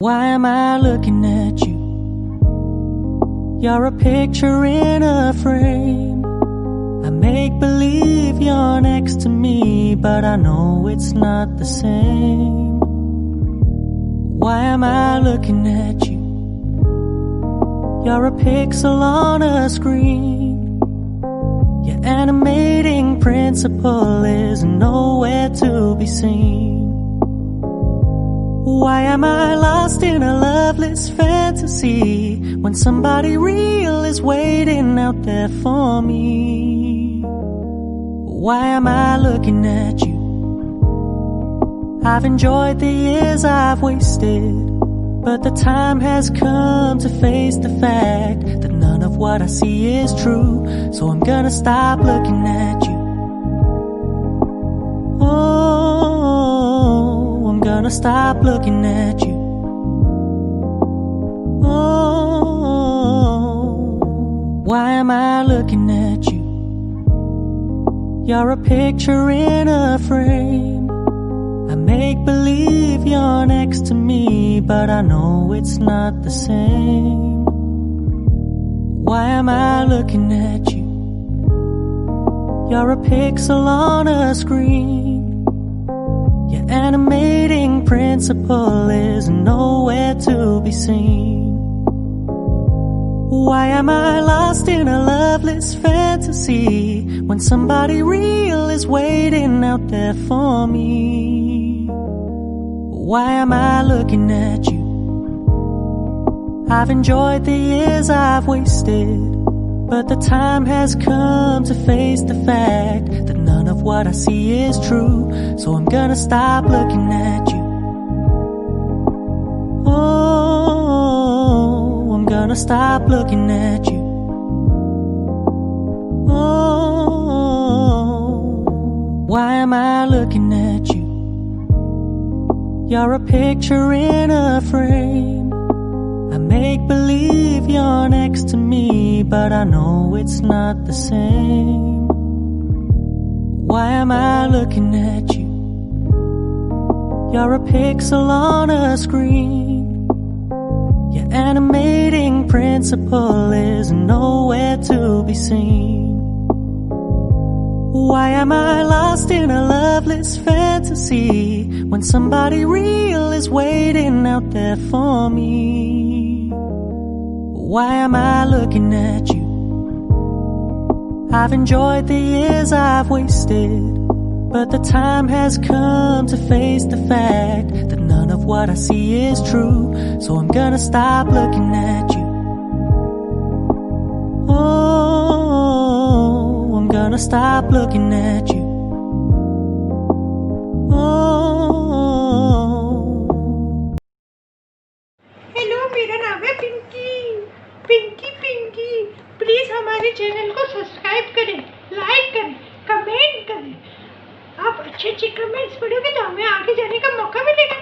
Why am I looking at you? You're a picture in a frame. I make believe you're next to me, but I know it's not the same. Why am I looking at you? You're a pixel on a screen. Your animating principle is nowhere to be seen. Why am I lost in a loveless fantasy when somebody real is waiting out there for me? Why am I looking at you? I've enjoyed the years I've wasted, but the time has come to face the fact that none of what I see is true. So I'm gonna stop looking at you. Oh, I'm gonna stop looking at you. Oh, why am I looking at you? You're a picture in a frame. I make believe you're next to me, but I know it's not the same. Why am I looking at you? You're a pixel on a screen. Your animating principle is nowhere to be seen. Why am I lost in a loveless fantasy when somebody real is waiting out there for me? Why am I looking at you? I've enjoyed the years I've wasted, but the time has come to face the fact that none of what I see is true. So I'm gonna stop looking at you. Oh, I'm gonna stop looking at you. Oh, why am I looking at you? You're a picture in a frame. I make believe you're next to me, but I know it's not the same. Why am I looking at you? You're a pixel on a screen. Your animating principle is nowhere to be seen. Why am I lost in a loveless fantasy when somebody real is waiting out there for me? Why am I looking at you? I've enjoyed the years I've wasted, but the time has come to face the fact that none of what I see is true. So I'm gonna stop looking at you. Oh, I'm gonna stop looking at you. Oh. Hello, मेरा नाम है Pinky. Pinky please हमारे channel को subscribe करें, like करें, comment करें। आप अच्छे कमेंट्स पढ़ोगे तो हमें आगे जाने का मौका मिलेगा।